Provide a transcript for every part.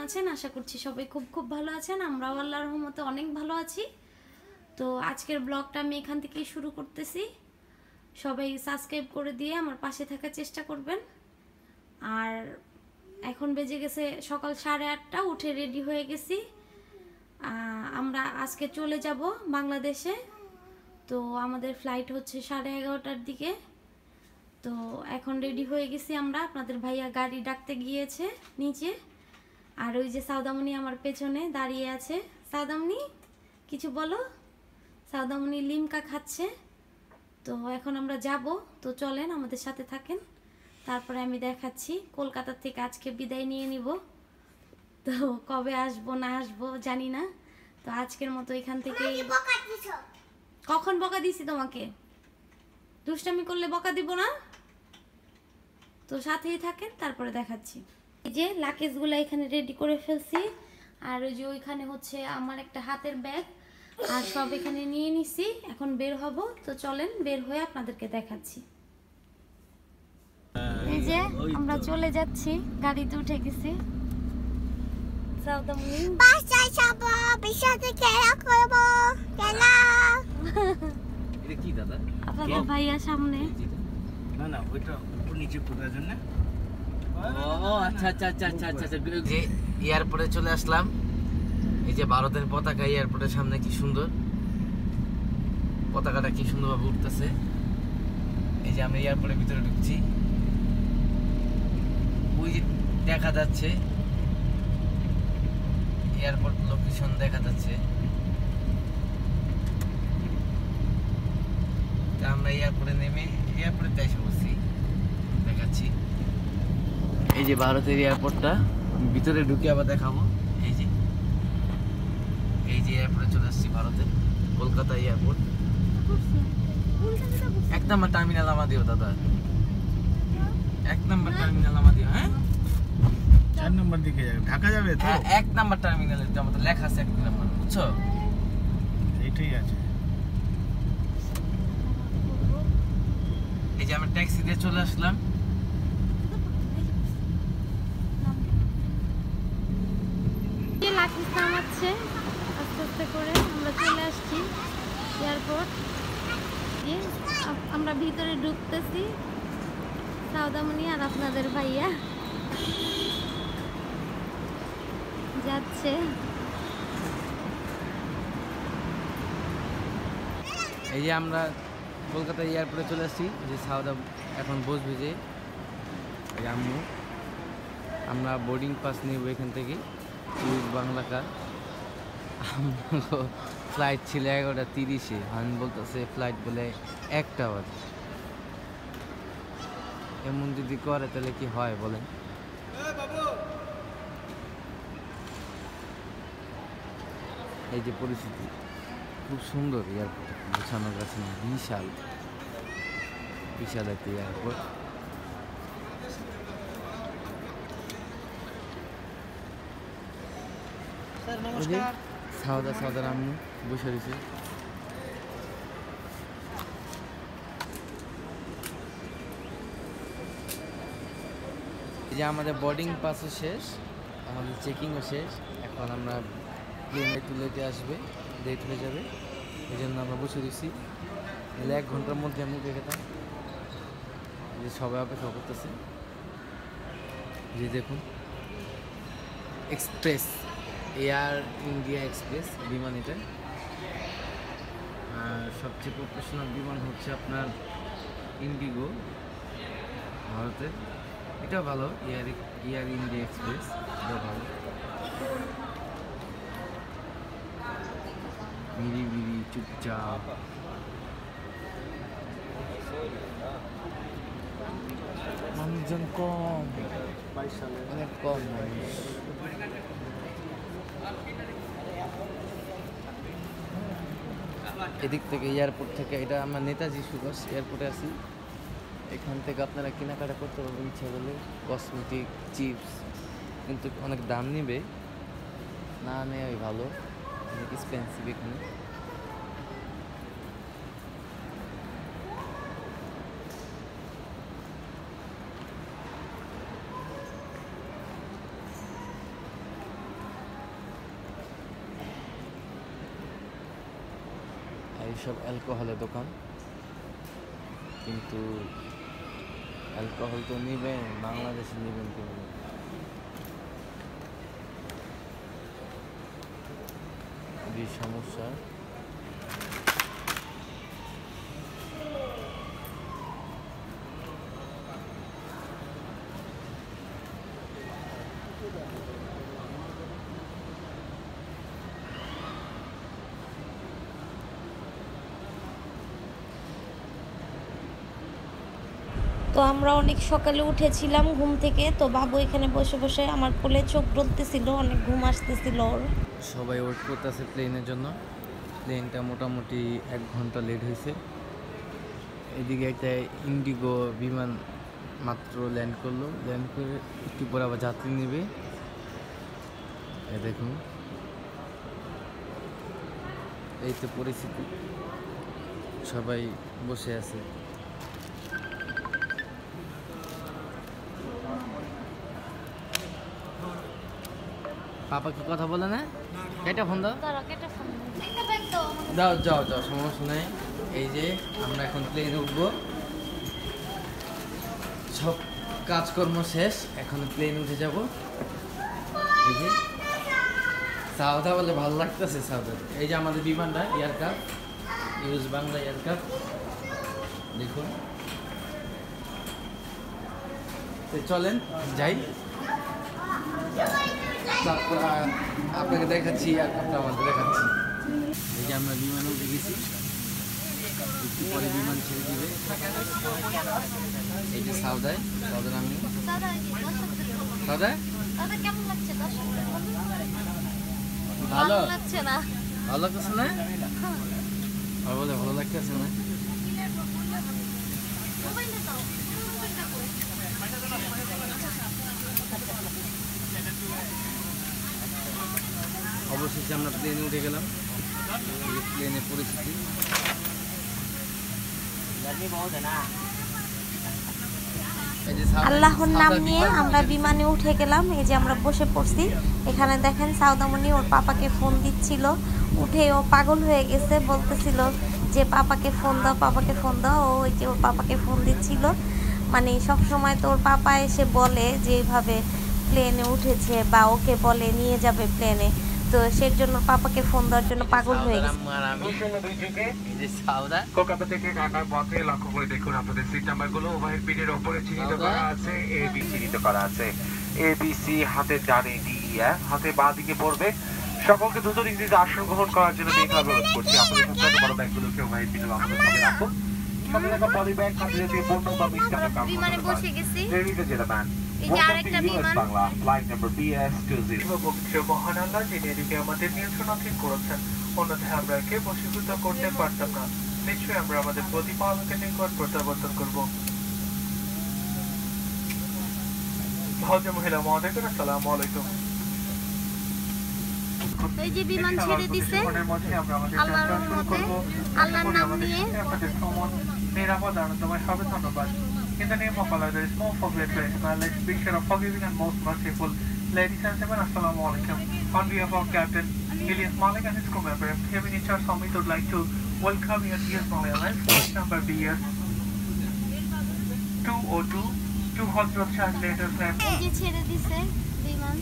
আছেন? আশা করছি সবাই খুব খুব ভালো আছেন। আমরাও আল্লাহর রহমতে অনেক ভালো আছি। তো আজকের ব্লগটা আমি এখান থেকেই শুরু করতেছি। সবাই সাবস্ক্রাইব করে দিয়ে আমার পাশে থাকার চেষ্টা করবেন। আর এখন বেজে গেছে সকাল 8:30, উঠে রেডি হয়ে গেছি। আমরা আজকে চলে যাব বাংলাদেশে। তো আমাদের ফ্লাইট হচ্ছে 11:30টার দিকে। তো এখন রেডি হয়ে গেছি আমরা। আপনাদের ভাইয়া গাড়ি ডাকতে গিয়েছে নিচে। আর ওই যে সাউদামণি আমার পেছনে দাঁড়িয়ে আছে। সাউদামণি কিছু বলো। সাউদামণি লিমকা খাচ্ছে। তো এখন আমরা যাব। তো চলেন আমাদের সাথে থাকেন, তারপরে আমি দেখাচ্ছি। কলকাতা থেকে আজকে বিদায় নিয়ে নিব। তো কবে আসবো না আসবো জানি না। তো আজকের মতো এখান থেকে। কখন বকা দিছি তোমাকে? দুষ্টামি করলে বকা দিব না। তো সাথেই থাকেন, তারপরে দেখাচ্ছি। এই যে লাগেজগুলো এখানে রেডি করে ফেলছি। আর ওই যে ওইখানে হচ্ছে আমার একটা হাতের ব্যাগ আর সব এখানে নিয়ে নিছি। এখন বের হব। তো চলেন, বের হয়ে আপনাদেরকে দেখাচ্ছি। এই যে আমরা চলে যাচ্ছি, গাড়িতে উঠে গেছি। সাউদামণি বাসায় যাব, বিশাতে খেলা করব। খেলা এটা কি দাদা? আপনাদের ভাইয়া সামনে। না না, ওইটা উপর নিচে করার জন্য। ও আচ্ছা আচ্ছা আচ্ছা আচ্ছা আচ্ছা। যে এয়ারপোর্টে চলে আসলাম। এই যে ভারতের পতাকা এয়ারপোর্টের সামনে, কি সুন্দর পতাকাটা, কি সুন্দরভাবে উঠতেছে। এই যে আমরা এয়ারপোর্টের ভিতরে ঢুকছি। ওই যে দেখা যাচ্ছে এয়ারপোর্ট লোকেশন দেখা যাচ্ছে। আমরা এয়ারপোর্টে নেমে এয়ারপোর্টে এসে বসছি, দেখাচ্ছি। এই যে ভারতের এয়ারপোর্টটা, ভিতরে ঢুকে আবার দেখাবো। এই যে এয়ারপোর্টে চলে আসছি, ভারতের কলকাতা এয়ারপোর্ট। 1 নম্বর টার্মিনাল আমা দিও দাদা, 1 নম্বর টার্মিনাল আমা দিও। হ্যাঁ 4 নম্বর দিকে যাবে, ঢাকা যাবে তো। 1 নম্বর টার্মিনালে তো আমাদের লেখা আছে 1 নম্বর, বুঝছো? এইটাই আছে। এই যে আমরা ট্যাক্সি দিয়ে চলে আসলাম। লাগেজ নামাচ্ছে আস্তে আস্তে করে। আমরা চলে আসছি এয়ারপোর্ট। আমরা ভিতরে ঢুকতেছি। সাউদামণি আর আপনাদের ভাইয়া যাচ্ছে। এই যে আমরা কলকাতা এয়ারপোর্টে চলে আসছি। যে সাউদা এখন বসবে, যে আম্মু। আমরা বোর্ডিং পাস নিব এখান থেকে, বাংলা কার। ফ্লাইট ছিল 11:30-এ, আমি বলতেছে ফ্লাইট বলে 1টা বাজে। এমন যদি করে তাহলে কি হয় বলেন? এই যে পরিস্থিতি, খুব সুন্দর এয়ারপোর্ট, গোছানো গাছে, বিশাল বিশাল একটা এয়ারপোর্ট। সাউদার আম্মু বসে রয়েছে। এই যে আমাদের বোর্ডিং পাসও শেষ, আমাদের চেকিংও শেষ। এখন আমরা প্লেনে তুলেতে আসবে, ডেট হয়ে যাবে, এই জন্য আমরা বসে দিচ্ছি। তাহলে 1 ঘন্টার মধ্যে আমি উঠে গেতাম। যে সবাই অপেক্ষা করতেছে। যে দেখুন, এক্সপ্রেস, এয়ার ইন্ডিয়া এক্সপ্রেস বিমান এটা। আর সবচেয়ে প্রফেশনাল বিমান হচ্ছে আপনার ইন্ডিগো, ভারতের। এটাও ভালো, এয়ার ইন্ডিয়া এক্সপ্রেস, এটাও ভালো। মিরি মিরি চুপচাপ। মানুষজন কম, অনেক কম মানুষ। এদিক থেকে এয়ারপোর্ট থেকে, এটা আমরা নেতাজি সুভাষ এয়ারপোর্টে আছি। এখান থেকে আপনারা কেনাকাটা করতে পারবেন ইচ্ছা করলে, কসমেটিক, চিপস। কিন্তু অনেক দাম নেবে, না নেওয়াই ভালো, অনেক এক্সপেন্সিভ এখানে। এইসব অ্যালকোহলের দোকান, কিন্তু অ্যালকোহল তো নেবেন, বাংলাদেশে নেবেন কিভাবে? খুবই সমস্যা। তো আমরা অনেক সকালে উঠেছিলাম ঘুম থেকে, তো বাবু এখানে বসে বসে আমার কোলে চোখ ডলতেছিল, অনেক ঘুম আসতেছিল ওর। সবাই ওয়েট করতেছে প্লেনের জন্য। প্লেনটা মোটামুটি 1 ঘন্টা লেট হয়েছে। এদিকে একটা ইন্ডিগো বিমান মাত্র ল্যান্ড করলো, ল্যান্ড করে একটু পরে আবার যাত্রী নেবে। এই দেখুন, এই তো পরিস্থিতি, সবাই বসে আছে। পাপা কি কথা বলে না? কেটে ফোন দাও, দাও, যাও যাও, সমস্যা নেই। এই যে আমরা এখন প্লেনে উঠবো, সব কাজকর্ম শেষ, এখন প্লেনে উঠে যাব। এই যে সাউদা বলে ভালো লাগতেছে সাউদা। এই যে আমাদের বিমানটা এয়ারক্রাফট, ইউজ বাংলা এয়ারক্রাফট, দেখুন। চলেন যাই, তারপর আপনাকে দেখাচ্ছি আর আমাদের দেখাচ্ছি। এই যে আমরা বিমানে উঠে গেছি, একটু পরে বিমান ছেড়ে দিবে। এই যে সাউদায়, সাউদার আমি সাউদায় ভালো লাগছে না, ভালো লাগতেছে না? আর বলে ভালো লাগতেছে না? অবশেষে আমরা প্লেনে উঠে গেলাম। প্লেনের পরিস্থিতি আল্লাহর নাম নিয়ে আমরা বিমানে উঠে গেলাম। এই যে আমরা বসে পড়ছি এখানে, দেখেন সাউদামণি ওর পাপাকে ফোন দিচ্ছিল, উঠে ও পাগল হয়ে গেছে, বলতেছিল যে পাপাকে ফোন দাও, পাপাকে ফোন দাও। ও ওই যে ওর পাপাকে ফোন দিচ্ছিল, মানে সব সময় তো ওর পাপা এসে বলে যে এইভাবে প্লেনে উঠেছে বা ওকে বলে নিয়ে যাবে প্লেনে, তো সেই জন্য পাপাকে ফোন দেওয়ার জন্য পাগল হয়ে গেছে। কলকাতা থেকে ঢাকার পথে লক্ষ্য করে দেখুন আপনাদের সিট নাম্বারগুলো ওভারহেড পিনের ওপরে চিহ্নিত করা আছে, এ বি চিহ্নিত করা আছে। এ বি সি হাতের ডানে, ডি ই এফ হাতে বাঁ দিকে পড়বে। সকলকে দ্রুত ইংরেজিতে আসন গ্রহণ করার জন্য বিনীত অনুরোধ করছি। আপনাদের সবথেকে বড় ব্যাগগুলোকে ওভারহেড পিনের আমাদের সাথে রাখুন। সাথে থাকা পলি ব্যাগ, হাতে জাতীয় পণ্য বা মিষ্টান্ন বিমানে বসে গেছি, এই যে আরেকটা বিমান, ফ্লাইট নাম্বার BS20। পবিত্র মহান আল্লাহ যিনি এদিকে আমাদের নিয়ন্ত্রণাধীন করেছেন, অন্যথায় আমরা একে বশীভূত করতে পারতাম না। নিশ্চয়ই আমরা আমাদের প্রতিপালকের নিকট প্রত্যাবর্তন করবো। ভদ্র মহিলা মহোদয়গণ, আসসালামু আলাইকুম। এই যে বিমান ছেড়ে দিছে, আল্লাহর রহমতে, আল্লাহর নাম নিয়ে। আপনাদের ভ্রমণ নিরাপদ আনন্দময় হবে। ধন্যবাদ। In the name of Allah, there is no forgetfulness. May Allah be sure of forgiving and most merciful. Ladies and gentlemen, assalamu alaikum. On behalf of Captain Ilyas Malik and his crew member, having in charge of me, would like to welcome you to Mali Airlines, flight number BS202 to Hallsborough Charge later flight. এই যে ছেড়ে দিছে বিমান,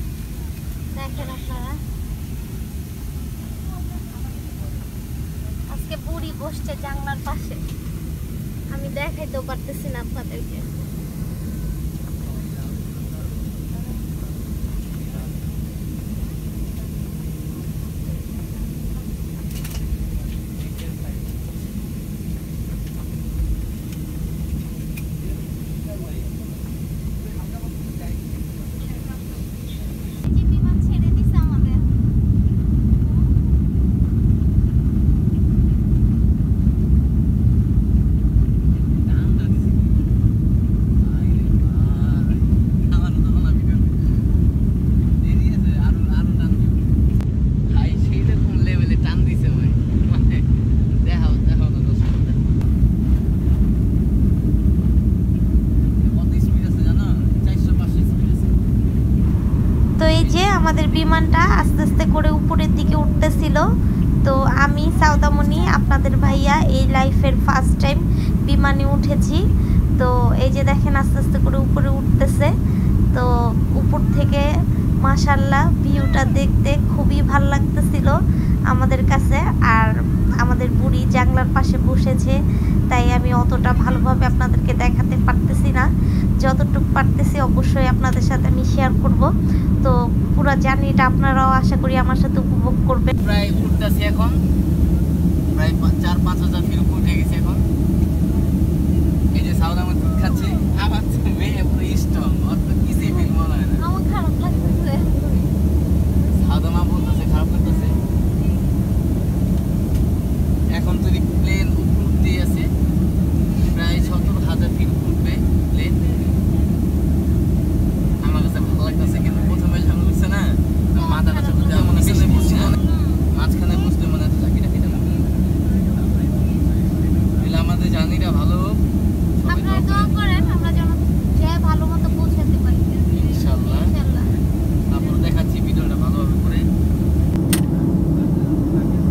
দেখেন আপনারা। আজকে বুড়ি বসছে জানলার পাশে, আমি দেখাইতেও পারতেছি না আপনাদেরকে। আমাদের বিমানটা আস্তে আস্তে করে উপরের দিকে উঠতেছিল, তো আমি সাউদামণি আপনাদের ভাইয়া এই লাইফের ফার্স্ট টাইম বিমানে উঠেছি। তো এই যে দেখেন আস্তে আস্তে করে উপরে উঠতেছে। তো উপর থেকে মাশাআল্লাহ ভিউটা দেখতে খুবই ভালো লাগতেছিল আমাদের কাছে। আর আমাদের বুড়ি জানলার পাশে বসেছে, তাই আমি অতটা ভালোভাবে আপনাদেরকে দেখাতে পারতেছি না। যতটুকু পারতেছি অবশ্যই আপনাদের সাথে আমি শেয়ার করব। তো পুরো জার্নিটা আপনারাও আশা করি আমার সাথে উপভোগ করবেন। প্রায় উঠতেছি এখন, প্রায় 4-5 হাজার ফিট উপর উঠে গেছে এখন। এই যে সাউদামণি দুধ খাচ্ছে, আমার মেয়ে পুরো স্ট্রং, ওর তো কিছুই ফিল মনে হয় না। আমার খারাপ লাগতেছে, সাউদামা বলতেছে খারাপ লাগতেছে। এখন তো প্লেন উঠতে আছে, প্রায় 70,000 ফিট উঠবে প্লেন। আমার কাছে ভালো লাগতেছে, কিন্তু প্রথমে যখন উঠছে না মাথাটা ছোট মনে হচ্ছে বুঝছিল না, মাঝখানে বুঝতে মনে হচ্ছে চাকরিটা কেটে না। আমাদের জার্নিটা ভালো হোক, আপনারা দোয়া করেন আমরা যেন যে ভালো মতো পৌঁছাতে পারি ইনশাআল্লাহ। ইনশাআল্লাহ। তারপর দেখাচ্ছি ভিডিওটা ভালোভাবে করে।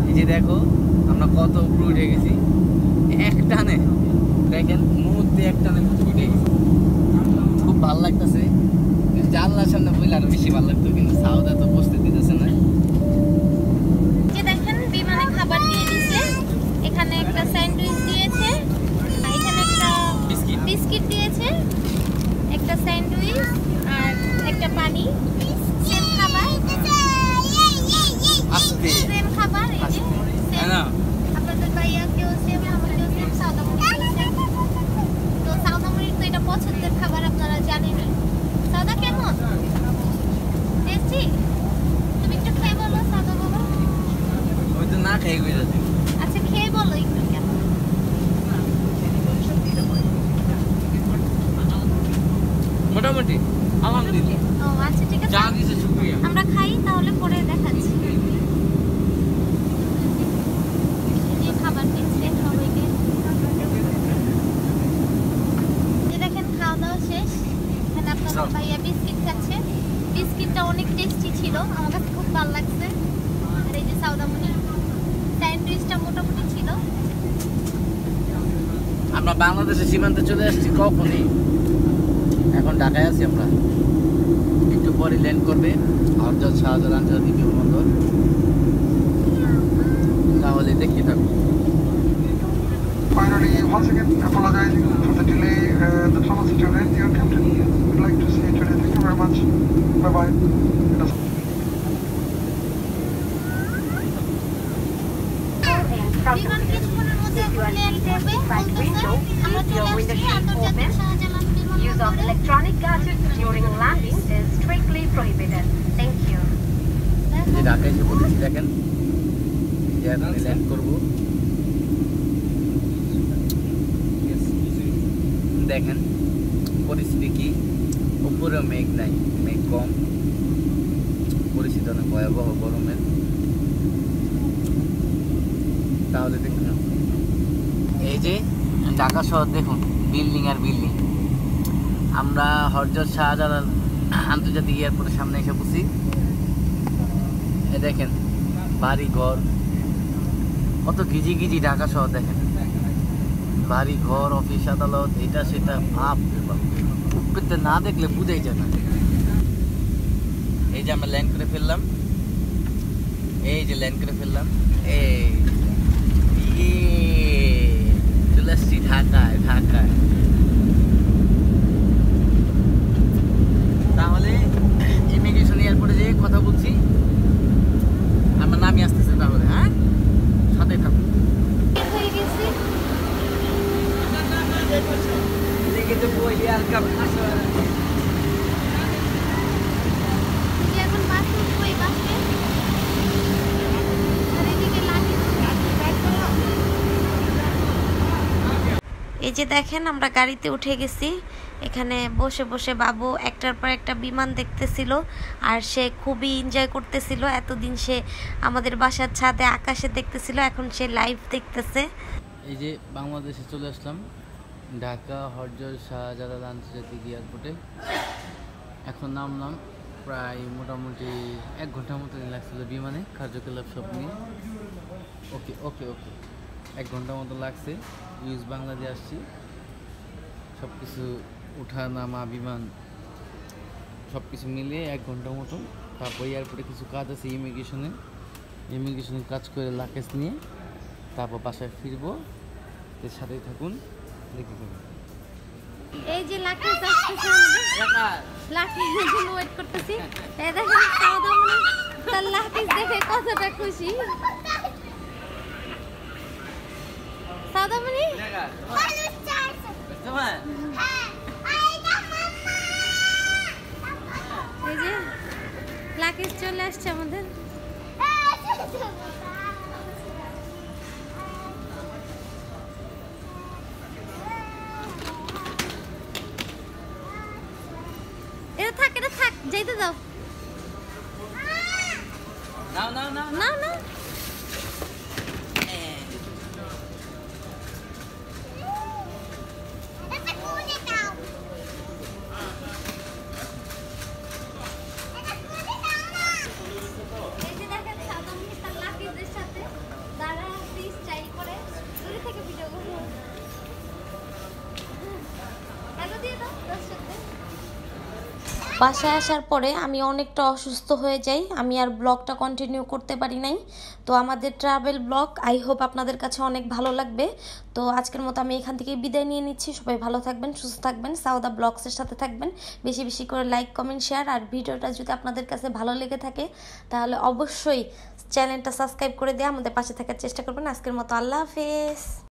এই যে দেখো আমরা কত উপরে উঠে গেছি এক টানে, দেখেন মুহূর্তে এক টানে উঠে গেছি। খুব ভালো লাগতেছে, জানলার সামনে বইলে আরো বেশি ভালো লাগতো, কিন্তু সাউদা তো বসতে দিতেছে না। যে দেখেন বিমানে খাবার দিয়ে দিয়েছে, এখানে একটা স্যান্ডউইচ দিয়েছে, এখানে একটা বিস্কিট দিয়েছে, একটা স্যান্ডউইচ আর একটা পানি। সেম খাবার, আস্তে সেম খাবার, এই যে হ্যাঁ না, আপনাদের ভাইয়াকেও সেম, আমাকেও সেম, সাউদামণিকেও সেম। তো সাউদামণির তো এটা পছন্দের খাবার, আপনারা জানেনই। সাউদা কেমন? টেস্টি? তুমি একটু খেয়ে বলো সাউদা বাবা। ওই তো না খেয়ে গিয়ে যাচ্ছে। আচ্ছা খেয়ে বলো একটু কেমন। মোটামুটি আলহামদুলিল্লাহ, ও আচ্ছা ঠিক আছে, যা দিয়েছে শুকরিয়া। আমরা খাই তাহলে পরে দেখাচ্ছি। এই খাবার দিচ্ছে সবাইকে। এই দেখেন খাওয়া দাওয়া শেষ, এখানে আপনাদের ভাইয়া বিস্কিট খাচ্ছে। বিস্কিটটা অনেক টেস্টি ছিল, আমার কাছে খুব ভালো লাগছে। আর এই যে সাউদামণি স্যান্ডউইচটা মোটামুটি ছিল। আমরা বাংলাদেশের সীমান্তে চলে আসছি কখনই, এখন ঢাকায় আছি আমরা। একটু পরে ল্যান্ড করবে হযরত শাহজালাল আন্তর্জাতিক বিমানবন্দর, তাহলে দেখতে থাকো। Finally, once again, apologizing for the delay. The tunnel situation, dear Captain, we'd like to see you today. Thank you very much. Bye-bye. বিমান কিছুক্ষণের মধ্যে ল্যান্ড করবে বলতেছে। আমরা চলে আসছি আন্তর্জাতিক শাহজালাল Use of বিমানবন্দরে। electronic gadgets during landing is strictly prohibited. Thank you. যে ঢাকায় এসে পড়েছি দেখেন, যে এখন ল্যান্ড করবো। দেখেন পরিস্থিতি কি, উপরে মেঘ নাই, মেঘ কম, পরিস্থিতি অনেক ভয়াবহ গরমের। তাহলে দেখুন এই যে ঢাকা শহর, দেখুন বিল্ডিং আর বিল্ডিং। আমরা হযরত শাহজালাল আন্তর্জাতিক এয়ারপোর্টের সামনে এসে পড়ছি। দেখেন বাড়ি ঘর, কত গিজি গিজি ঢাকা শহর। দেখেন বাড়ি ঘর, অফিস আদালত, এটা সেটা, ভাব উপরে না দেখলে বুঝাই যায় না। এই যে আমরা ল্যান্ড করে ফেললাম, এই যে ল্যান্ড করে ফেললাম, এই চলে আসছি ঢাকায়। ঢাকায় তাহলে ইমিগ্রেশন এয়ারপোর্টে যেয়ে কথা বলছি, আমরা নামি আসতেছি। তাহলে হ্যাঁ, সাথে থাকুন। হয়ে গেছি। যে এখন বাসে উঠবো, এই বাসে। আর এদিকে লাগেজ ব্যাগ করো। এই যে দেখেন আমরা গাড়িতে উঠে গেছি। এখানে বসে বসে বাবু একটার পর একটা বিমান দেখতেছিল, আর সে খুবই এনজয় করতেছিল। এতদিন সে আমাদের বাসার ছাদে আকাশে দেখতেছিল, এখন সে লাইভ দেখতেছে। এই যে বাংলাদেশে চলে আসলাম, ঢাকা হযরত শাহজালাল আন্তর্জাতিক এয়ারপোর্টে। এখন নামলাম, প্রায় মোটামুটি 1 ঘন্টার মতো লাগছিল বিমানে, কার্যকলাপ সব নিয়ে। ওকে ওকে ওকে 1 ঘন্টা মতো লাগছে ইউএস বাংলা দিয়ে আসছি সব কিছু ওঠা নামা বিমান সব কিছু মিলিয়ে 1 ঘন্টা মতো তারপর এয়ারপোর্টে কিছু কাজ আছে ইমিগ্রেশনের কাজ করে লাগেজ নিয়ে তারপর বাসায় ফিরবো এর সাথেই থাকুন দেখে থাকুন এই যে লাকিজ আসতেছে আমাদের লাকিজের জন্য ওয়েট করতেছি এই দেখেন সাউদামণি তার লাকিজ দেখে কতটা খুশি সাউদামণি এই যে লাকিজ চলে আসছে আমাদের এটা থাক যাইতে দাও না এই যে দেখেন সাউদামণি তার লাকিজের সাথে দাঁড়া স্টাইল করে দূরে থেকে ভিডিও করবো হ্যালো দিয়ে দাও দর্শকদের বাসায় আসার পরে আমি অনেকটা অসুস্থ হয়ে যাই আমি আর ব্লগটা কন্টিনিউ করতে পারি নাই তো আমাদের ট্রাভেল ব্লগ আই হোপ আপনাদের কাছে অনেক ভালো লাগবে তো আজকের মতো আমি এখান থেকে বিদায় নিয়ে নিচ্ছি সবাই ভালো থাকবেন সুস্থ থাকবেন সাউদা ব্লগসের সাথে থাকবেন বেশি বেশি করে লাইক কমেন্ট শেয়ার আর ভিডিওটা যদি আপনাদের কাছে ভালো লেগে থাকে তাহলে অবশ্যই চ্যানেলটা সাবস্ক্রাইব করে দিয়ে আমাদের পাশে থাকার চেষ্টা করবেন আজকের মতো আল্লাহ হাফেজ